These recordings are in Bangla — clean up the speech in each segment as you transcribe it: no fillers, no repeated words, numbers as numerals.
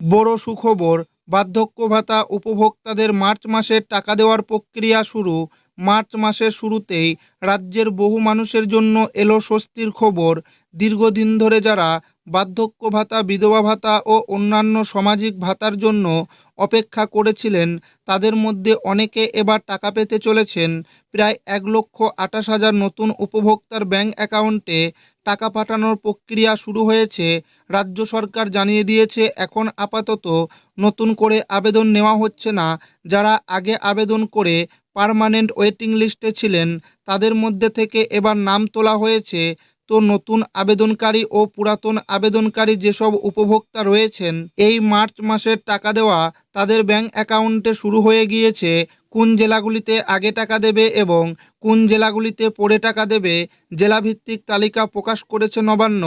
বড় সুখবর, বার্ধক্য ভাতা উপভোক্তাদের মার্চ মাসের টাকা দেওয়ার প্রক্রিয়া শুরু। মার্চ মাসের শুরুতেই রাজ্যের বহু মানুষের জন্য এলো স্বস্তির খবর। দীর্ঘদিন ধরে যারা বার্ধক্য ভাতা, বিধবা ভাতা ও অন্যান্য সামাজিক ভাতার জন্য অপেক্ষা করেছিলেন, তাদের মধ্যে অনেকে এবার টাকা পেতে চলেছেন। প্রায় 1,28,000 নতুন উপভোক্তার ব্যাংক অ্যাকাউন্টে টাকা পাঠানোর প্রক্রিয়া শুরু হয়েছে। রাজ্য সরকার জানিয়ে দিয়েছে, এখন আপাতত নতুন করে আবেদন নেওয়া হচ্ছে না। যারা আগে আবেদন করে পার্মানেন্ট ওয়েটিং লিস্টে ছিলেন, তাদের মধ্যে থেকে এবার নাম তোলা হয়েছে। তো নতুন আবেদনকারী ও পুরাতন আবেদনকারী যেসব উপভোক্তা রয়েছেন, এই মার্চ মাসের টাকা দেওয়া তাদের ব্যাংক অ্যাকাউন্টে শুরু হয়ে গিয়েছে। কোন জেলাগুলিতে আগে টাকা দেবে এবং কোন জেলাগুলিতে পরে টাকা দেবে, জেলাভিত্তিক তালিকা প্রকাশ করেছে নবান্ন।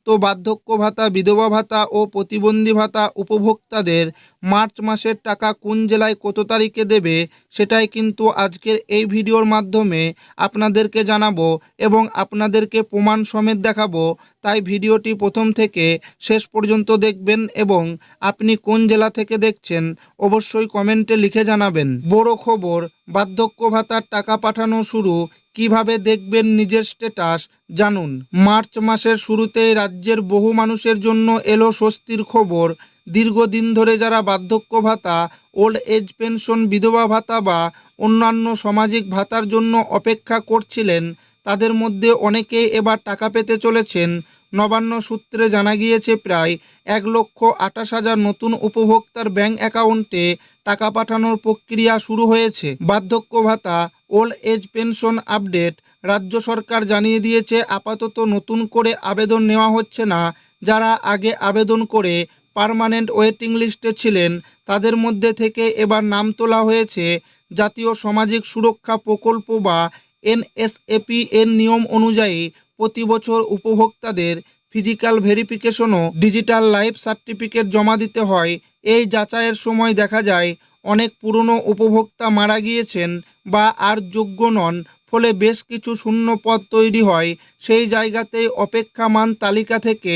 তো বার্ধক্য ভাতা, বিধবা ভাতা ও প্রতিবন্ধী ভাতা উপভোক্তাদের মার্চ মাসের টাকা কোন জেলায় কত তারিখে দেবে, সেটাই কিন্তু আজকের এই ভিডিওর মাধ্যমে আপনাদেরকে জানাবো এবং আপনাদেরকে প্রমাণ সমেত দেখাবো। তাই ভিডিওটি প্রথম থেকে শেষ পর্যন্ত দেখবেন এবং আপনি কোন জেলা থেকে দেখছেন অবশ্যই কমেন্টে লিখে জানাবেন। বড় খবর, বার্ধক্য ভাতার টাকা পাঠানো শুরু। কিভাবে দেখবেন নিজের স্ট্যাটাস, জানুন। মার্চ মাসের শুরুতেই রাজ্যের বহু মানুষের জন্য এলো স্বস্তির খবর। দীর্ঘদিন ধরে যারা বার্ধক্য ভাতা, ওল্ড এজ পেনশন, বিধবা ভাতা বা অন্যান্য সামাজিক ভাতার জন্য অপেক্ষা করছিলেন, তাদের মধ্যে অনেকেই এবার টাকা পেতে চলেছেন। নবান্ন সূত্রে জানা গিয়েছে, প্রায় 1,28,000 নতুন উপভোক্তার ব্যাংক অ্যাকাউন্টে টাকা পাঠানোর প্রক্রিয়া শুরু হয়েছে। বার্ধক্য ভাতা, ওল্ড এজ পেনশন আপডেট। রাজ্য সরকার জানিয়ে দিয়েছে, আপাতত নতুন করে আবেদন নেওয়া হচ্ছে না। যারা আগে আবেদন করে পার্মানেন্ট ওয়েটিং লিস্টে ছিলেন, তাদের মধ্যে থেকে এবার নাম তোলা হয়েছে। জাতীয় সামাজিক সুরক্ষা প্রকল্প বা এনএসএপি এর নিয়ম অনুযায়ী প্রতি বছর উপভোক্তাদের ফিজিক্যাল ভেরিফিকেশন ও ডিজিটাল লাইফ সার্টিফিকেট জমা দিতে হয়। এই যাচাইয়ের সময় দেখা যায় অনেক পুরনো উপভোক্তা মারা গিয়েছেন বা আর যোগ্য নন, ফলে বেশ কিছু শূন্য পদ তৈরি হয়। সেই জায়গাতেই অপেক্ষামান তালিকা থেকে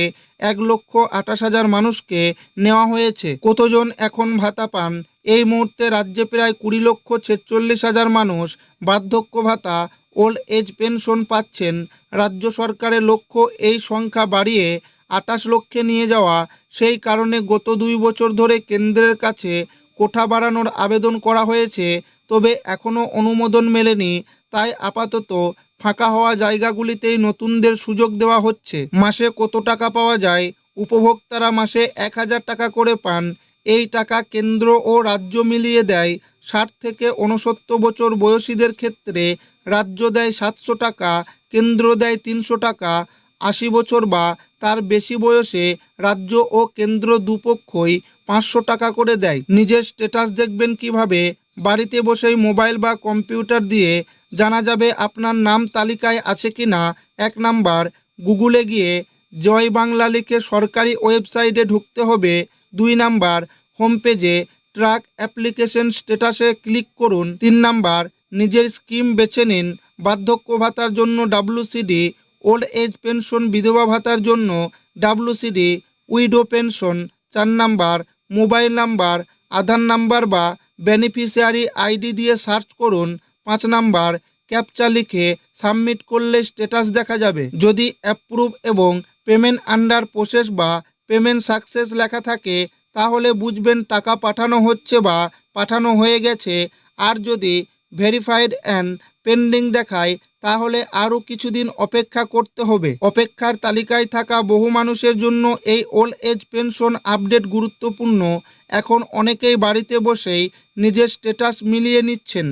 1,28,000 মানুষকে নেওয়া হয়েছে। কতজন এখন ভাতা পান? এই মুহূর্তে রাজ্যে প্রায় 20,46,000 মানুষ বার্ধক্য ভাতা, ওল্ড এজ পেনশন পাচ্ছেন। রাজ্য সরকারের লক্ষ্য এই সংখ্যা বাড়িয়ে 28 লক্ষে নিয়ে যাওয়া। সেই কারণে গত 2 বছর ধরে কেন্দ্রের কাছে কোঠা বাড়ানোর আবেদন করা হয়েছে, তবে এখনও অনুমোদন মেলেনি। তাই আপাতত ফাঁকা হওয়া জায়গাগুলিতেই নতুনদের সুযোগ দেওয়া হচ্ছে। মাসে কত টাকা পাওয়া যায়? উপভোক্তারা মাসে 1,000 টাকা করে পান। এই টাকা কেন্দ্র ও রাজ্য মিলিয়ে দেয়। 60 থেকে 69 বছর বয়সীদের ক্ষেত্রে রাজ্য দেয় 700 টাকা, কেন্দ্র দেয় 300 টাকা। 80 বছর বা তার বেশি বয়সে রাজ্য ও কেন্দ্র দুপক্ষই 500 টাকা করে দেয়। নিজের স্ট্যাটাস দেখবেন কিভাবে? বাড়িতে বসেই মোবাইল বা কম্পিউটার দিয়ে জানা যাবে আপনার নাম তালিকায় আছে কি না। 1 নাম্বার, গুগলে গিয়ে জয় বাংলা লিখে সরকারি ওয়েবসাইটে ঢুকতে হবে। 2 নাম্বার, হোম পেজে ট্র্যাক অ্যাপ্লিকেশন স্ট্যাটাসে ক্লিক করুন। 3 নাম্বার, নিজের স্কিম বেছে নিন। বার্ধক্য ভাতার জন্য WCD, ওল্ড এজ পেনশন, বিধবা ভাতার জন্য WCD, widow pension. 4 number, mobile number, Aadhaar number বা বেনিফিশিয়ারি আইডি দিয়ে সার্চ করুন। 5 নাম্বার, ক্যাপচা লিখে সাবমিট করলে স্ট্যাটাস দেখা যাবে। যদি অ্যাপ্রুভ এবং পেমেন্ট আন্ডার প্রসেস বা পেমেন্ট সাকসেস লেখা থাকে, তাহলে বুঝবেন টাকা পাঠানো হচ্ছে বা পাঠানো হয়ে গেছে। আর যদি ভেরিফাইড অ্যান্ড পেন্ডিং দেখায়, তাহলে আরও কিছুদিন অপেক্ষা করতে হবে। অপেক্ষার তালিকায় থাকা বহু মানুষের জন্য এই ওল্ড এজ পেনশন আপডেট গুরুত্বপূর্ণ। এখন অনেকেই বাড়িতে বসেই নিজের স্ট্যাটাস মিলিয়ে নিচ্ছেন।